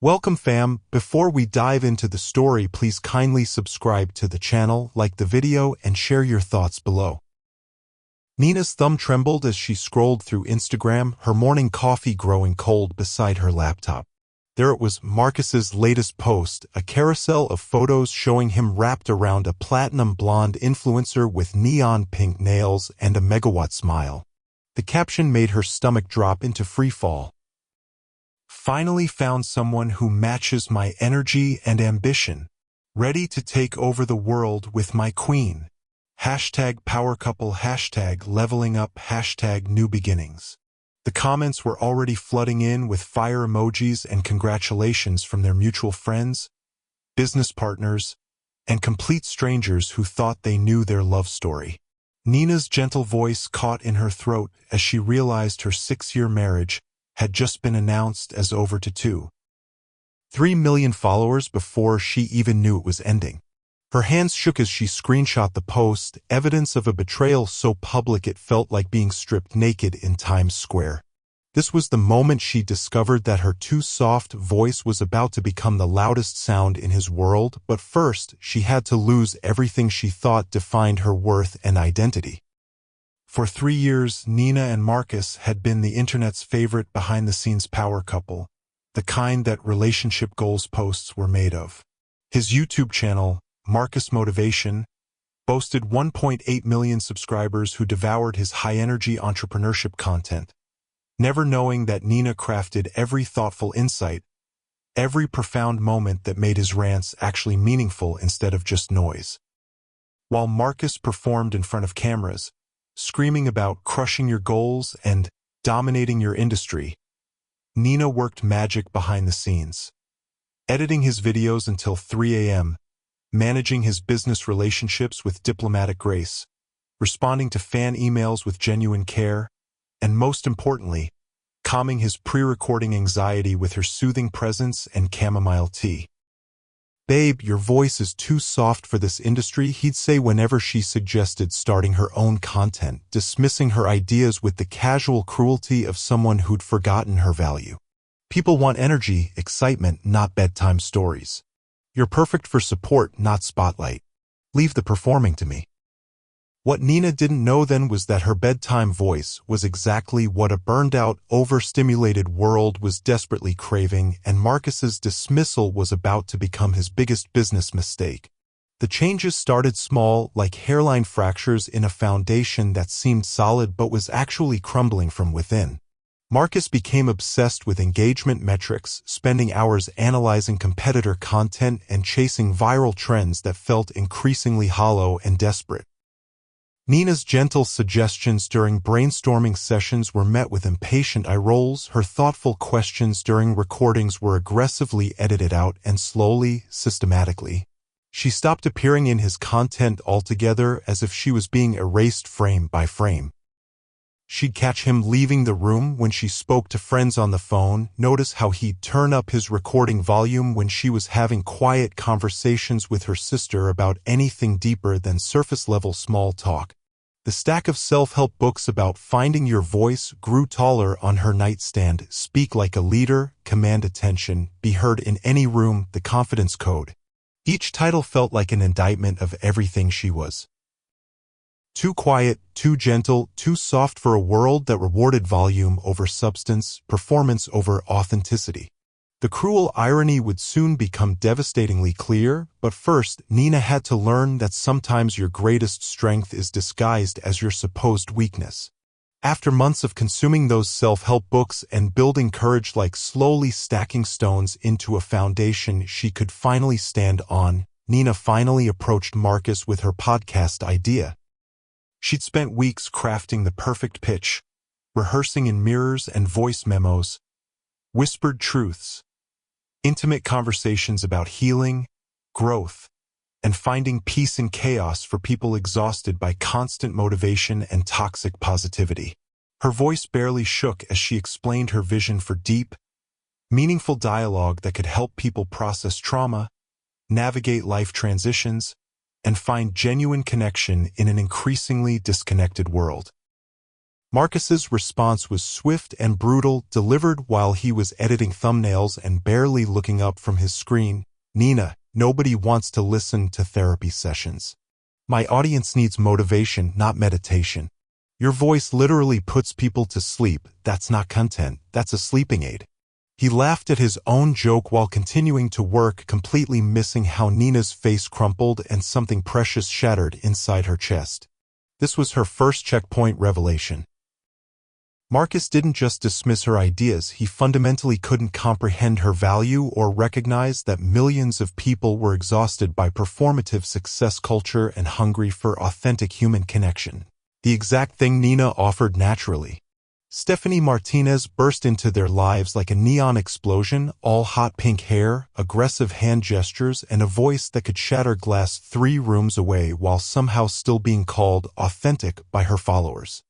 Welcome fam, before we dive into the story, please kindly subscribe to the channel, like the video, and share your thoughts below. Nina's thumb trembled as she scrolled through Instagram, her morning coffee growing cold beside her laptop. There it was, Marcus's latest post, a carousel of photos showing him wrapped around a platinum blonde influencer with neon pink nails and a megawatt smile. The caption made her stomach drop into free fall. Finally found someone who matches my energy and ambition. Ready to take over the world with my queen. Hashtag power couple, hashtag leveling up, hashtag new beginnings. The comments were already flooding in with fire emojis and congratulations from their mutual friends, business partners, and complete strangers who thought they knew their love story. Nina's gentle voice caught in her throat as she realized her 6-year marriage had just been announced as over to 2.3 million followers before she even knew it was ending. Her hands shook as she screenshot the post, evidence of a betrayal so public it felt like being stripped naked in Times Square. This was the moment she discovered that her too soft voice was about to become the loudest sound in his world, but first she had to lose everything she thought defined her worth and identity. For 3 years, Nina and Marcus had been the internet's favorite behind-the-scenes power couple, the kind that relationship goals posts were made of. His YouTube channel, Marcus Motivation, boasted 1.8 million subscribers who devoured his high-energy entrepreneurship content, never knowing that Nina crafted every thoughtful insight, every profound moment that made his rants actually meaningful instead of just noise. While Marcus performed in front of cameras, screaming about crushing your goals and dominating your industry, Nina worked magic behind the scenes, editing his videos until 3 a.m., managing his business relationships with diplomatic grace, responding to fan emails with genuine care, and most importantly, calming his pre-recording anxiety with her soothing presence and chamomile tea. "Babe, your voice is too soft for this industry," he'd say whenever she suggested starting her own content, dismissing her ideas with the casual cruelty of someone who'd forgotten her value. "People want energy, excitement, not bedtime stories. You're perfect for support, not spotlight. Leave the performing to me." What Nina didn't know then was that her bedtime voice was exactly what a burned-out, overstimulated world was desperately craving, and Marcus's dismissal was about to become his biggest business mistake. The changes started small, like hairline fractures in a foundation that seemed solid but was actually crumbling from within. Marcus became obsessed with engagement metrics, spending hours analyzing competitor content and chasing viral trends that felt increasingly hollow and desperate. Nina's gentle suggestions during brainstorming sessions were met with impatient eye rolls, her thoughtful questions during recordings were aggressively edited out, and slowly, systematically, she stopped appearing in his content altogether, as if she was being erased frame by frame. She'd catch him leaving the room when she spoke to friends on the phone, notice how he'd turn up his recording volume when she was having quiet conversations with her sister about anything deeper than surface-level small talk. The stack of self-help books about finding your voice grew taller on her nightstand. Speak like a leader, command attention, be heard in any room, The Confidence Code. Each title felt like an indictment of everything she was. Too quiet, too gentle, too soft for a world that rewarded volume over substance, performance over authenticity. The cruel irony would soon become devastatingly clear, but first, Nina had to learn that sometimes your greatest strength is disguised as your supposed weakness. After months of consuming those self-help books and building courage like slowly stacking stones into a foundation she could finally stand on, Nina finally approached Marcus with her podcast idea. She'd spent weeks crafting the perfect pitch, rehearsing in mirrors and voice memos, whispered truths, intimate conversations about healing, growth, and finding peace in chaos for people exhausted by constant motivation and toxic positivity. Her voice barely shook as she explained her vision for deep, meaningful dialogue that could help people process trauma, navigate life transitions, and find genuine connection in an increasingly disconnected world. Marcus's response was swift and brutal, delivered while he was editing thumbnails and barely looking up from his screen. "Nina, nobody wants to listen to therapy sessions. My audience needs motivation, not meditation. Your voice literally puts people to sleep. That's not content, that's a sleeping aid." He laughed at his own joke while continuing to work, completely missing how Nina's face crumpled and something precious shattered inside her chest. This was her first checkpoint revelation. Marcus didn't just dismiss her ideas, he fundamentally couldn't comprehend her value or recognize that millions of people were exhausted by performative success culture and hungry for authentic human connection. The exact thing Nina offered naturally. Stephanie Martinez burst into their lives like a neon explosion, all hot pink hair, aggressive hand gestures, and a voice that could shatter glass 3 rooms away while somehow still being called authentic by her followers.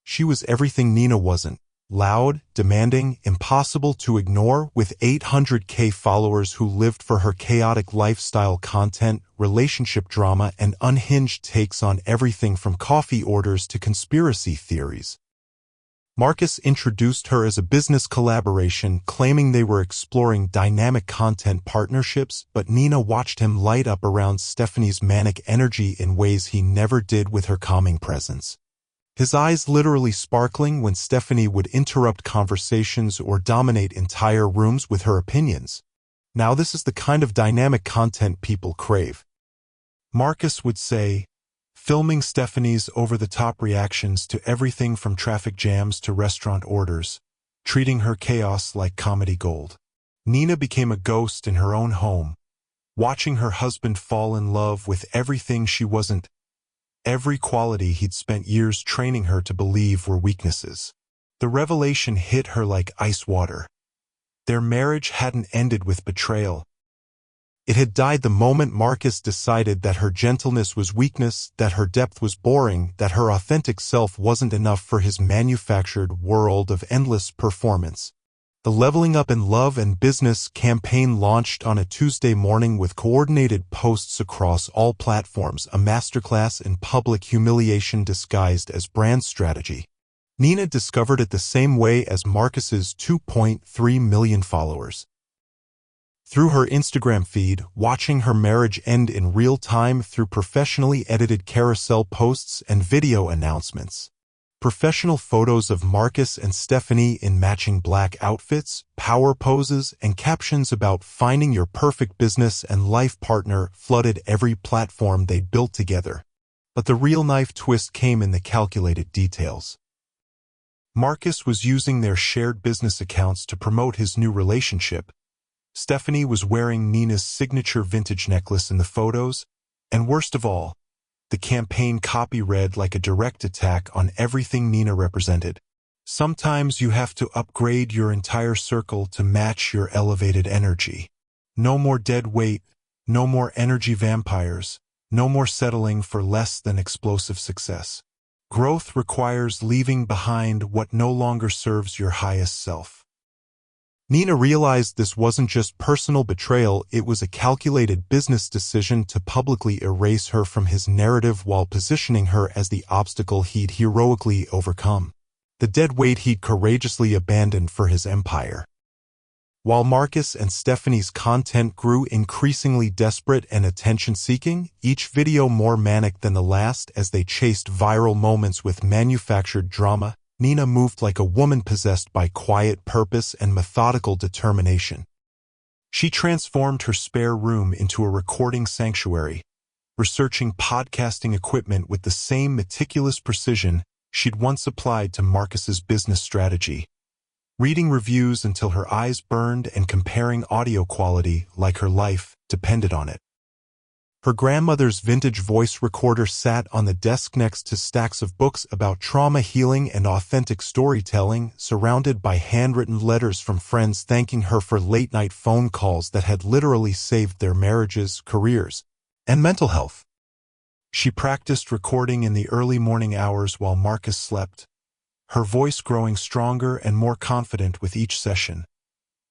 She was everything Nina wasn't: loud, demanding, impossible to ignore, with 800K followers who lived for her chaotic lifestyle content, relationship drama, and unhinged takes on everything from coffee orders to conspiracy theories. Marcus introduced her as a business collaboration, claiming they were exploring dynamic content partnerships, but Nina watched him light up around Stephanie's manic energy in ways he never did with her calming presence. His eyes literally sparkling when Stephanie would interrupt conversations or dominate entire rooms with her opinions. Now this is the kind of dynamic content people crave. Marcus would say, filming Stephanie's over-the-top reactions to everything from traffic jams to restaurant orders, treating her chaos like comedy gold. Nina became a ghost in her own home, watching her husband fall in love with everything she wasn't, every quality he'd spent years training her to believe were weaknesses. The revelation hit her like ice water. Their marriage hadn't ended with betrayal. It had died the moment Marcus decided that her gentleness was weakness, that her depth was boring, that her authentic self wasn't enough for his manufactured world of endless performance. The Leveling Up in Love and Business campaign launched on a Tuesday morning with coordinated posts across all platforms, a masterclass in public humiliation disguised as brand strategy. Nina discovered it the same way as Marcus's 2.3 million followers. Through her Instagram feed, watching her marriage end in real time through professionally edited carousel posts and video announcements. Professional photos of Marcus and Stephanie in matching black outfits, power poses, and captions about finding your perfect business and life partner flooded every platform they'd built together. But the real knife twist came in the calculated details. Marcus was using their shared business accounts to promote his new relationship. Stephanie was wearing Nina's signature vintage necklace in the photos, and worst of all, the campaign copy read like a direct attack on everything Nina represented. Sometimes you have to upgrade your entire circle to match your elevated energy. No more dead weight, no more energy vampires, no more settling for less than explosive success. Growth requires leaving behind what no longer serves your highest self. Nina realized this wasn't just personal betrayal, it was a calculated business decision to publicly erase her from his narrative while positioning her as the obstacle he'd heroically overcome, the dead weight he'd courageously abandoned for his empire. While Marcus and Stephanie's content grew increasingly desperate and attention-seeking, each video more manic than the last as they chased viral moments with manufactured drama, Nina moved like a woman possessed by quiet purpose and methodical determination. She transformed her spare room into a recording sanctuary, researching podcasting equipment with the same meticulous precision she'd once applied to Marcus's business strategy, reading reviews until her eyes burned and comparing audio quality like her life depended on it. Her grandmother's vintage voice recorder sat on the desk next to stacks of books about trauma healing and authentic storytelling, surrounded by handwritten letters from friends thanking her for late-night phone calls that had literally saved their marriages, careers, and mental health. She practiced recording in the early morning hours while Marcus slept, her voice growing stronger and more confident with each session,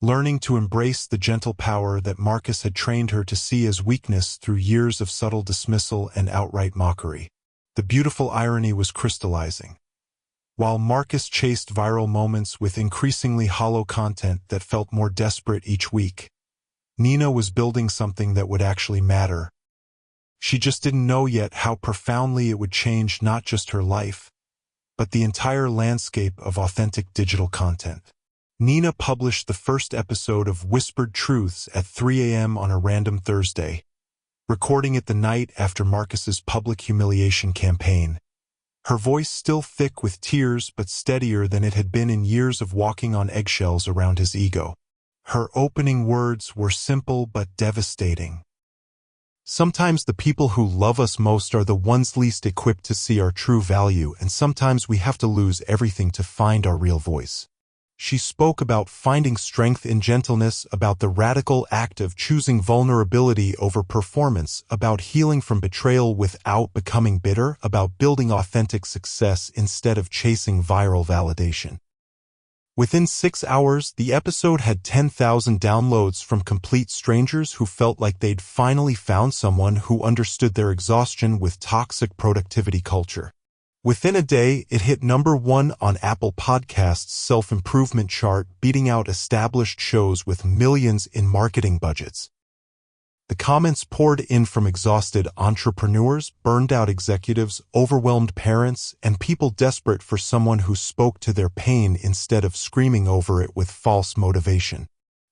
learning to embrace the gentle power that Marcus had trained her to see as weakness through years of subtle dismissal and outright mockery. The beautiful irony was crystallizing. While Marcus chased viral moments with increasingly hollow content that felt more desperate each week, Nina was building something that would actually matter. She just didn't know yet how profoundly it would change not just her life, but the entire landscape of authentic digital content. Nina published the first episode of Whispered Truths at 3 a.m. on a random Thursday, recording it the night after Marcus's public humiliation campaign. Her voice still thick with tears but steadier than it had been in years of walking on eggshells around his ego. Her opening words were simple but devastating. Sometimes the people who love us most are the ones least equipped to see our true value, and sometimes we have to lose everything to find our real voice. She spoke about finding strength in gentleness, about the radical act of choosing vulnerability over performance, about healing from betrayal without becoming bitter, about building authentic success instead of chasing viral validation. Within 6 hours, the episode had 10,000 downloads from complete strangers who felt like they'd finally found someone who understood their exhaustion with toxic productivity culture. Within a day, it hit #1 on Apple Podcasts' self-improvement chart, beating out established shows with millions in marketing budgets. The comments poured in from exhausted entrepreneurs, burned-out executives, overwhelmed parents, and people desperate for someone who spoke to their pain instead of screaming over it with false motivation.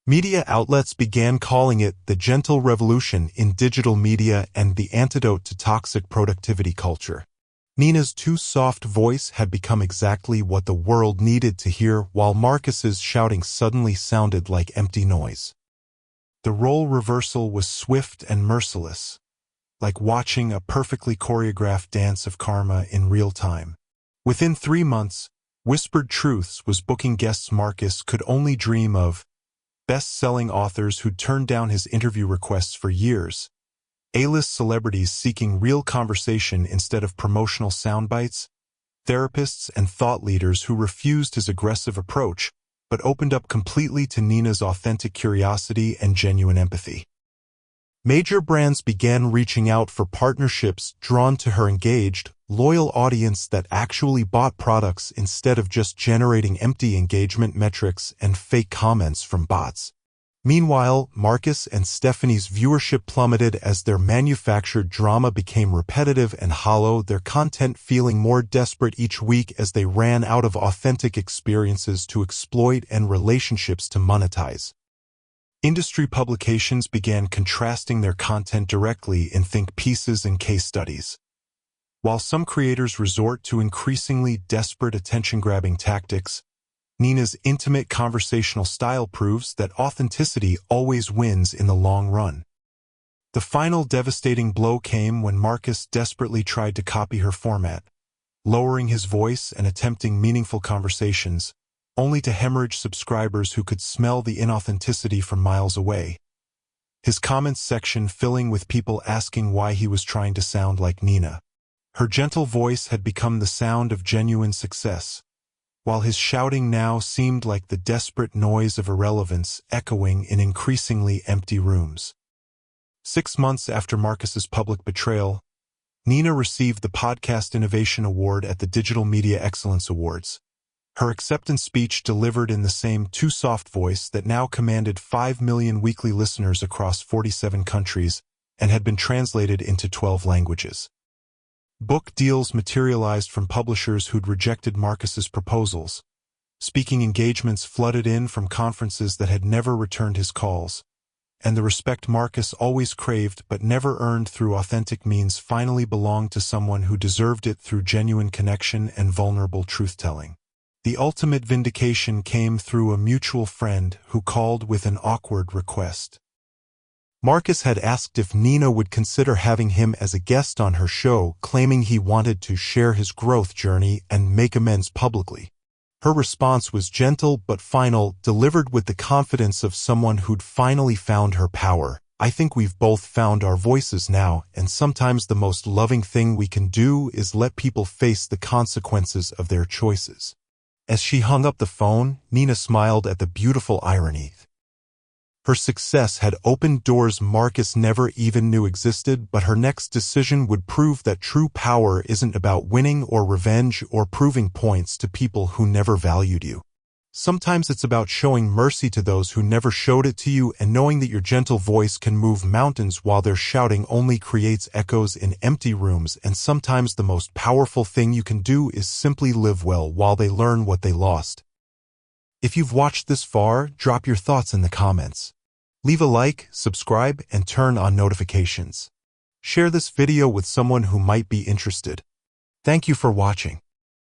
Media outlets began calling it the gentle revolution in digital media and the antidote to toxic productivity culture. Nina's too soft voice had become exactly what the world needed to hear, while Marcus's shouting suddenly sounded like empty noise. The role reversal was swift and merciless, like watching a perfectly choreographed dance of karma in real time. Within 3 months, Whispered Truths was booking guests Marcus could only dream of, best-selling authors who'd turned down his interview requests for years, A-list celebrities seeking real conversation instead of promotional soundbites, therapists and thought leaders who refused his aggressive approach, but opened up completely to Nina's authentic curiosity and genuine empathy. Major brands began reaching out for partnerships, drawn to her engaged, loyal audience that actually bought products instead of just generating empty engagement metrics and fake comments from bots. Meanwhile, Marcus and Stephanie's viewership plummeted as their manufactured drama became repetitive and hollow, their content feeling more desperate each week as they ran out of authentic experiences to exploit and relationships to monetize. Industry publications began contrasting their content directly in think pieces and case studies. While some creators resort to increasingly desperate attention-grabbing tactics, Nina's intimate conversational style proves that authenticity always wins in the long run. The final devastating blow came when Marcus desperately tried to copy her format, lowering his voice and attempting meaningful conversations, only to hemorrhage subscribers who could smell the inauthenticity from miles away. His comments section filling with people asking why he was trying to sound like Nina. Her gentle voice had become the sound of genuine success, while his shouting now seemed like the desperate noise of irrelevance echoing in increasingly empty rooms. 6 months after Marcus's public betrayal, Nina received the Podcast Innovation Award at the Digital Media Excellence Awards. Her acceptance speech delivered in the same too soft voice that now commanded 5 million weekly listeners across 47 countries and had been translated into 12 languages. Book deals materialized from publishers who'd rejected Marcus's proposals. Speaking engagements flooded in from conferences that had never returned his calls. And the respect Marcus always craved but never earned through authentic means finally belonged to someone who deserved it through genuine connection and vulnerable truth-telling. The ultimate vindication came through a mutual friend who called with an awkward request. Marcus had asked if Nina would consider having him as a guest on her show, claiming he wanted to share his growth journey and make amends publicly. Her response was gentle but final, delivered with the confidence of someone who'd finally found her power. I think we've both found our voices now, and sometimes the most loving thing we can do is let people face the consequences of their choices. As she hung up the phone, Nina smiled at the beautiful irony. Her success had opened doors Marcus never even knew existed, but her next decision would prove that true power isn't about winning or revenge or proving points to people who never valued you. Sometimes it's about showing mercy to those who never showed it to you, and knowing that your gentle voice can move mountains while their shouting only creates echoes in empty rooms. And sometimes the most powerful thing you can do is simply live well while they learn what they lost. If you've watched this far, drop your thoughts in the comments. Leave a like, subscribe, and turn on notifications. Share this video with someone who might be interested. Thank you for watching.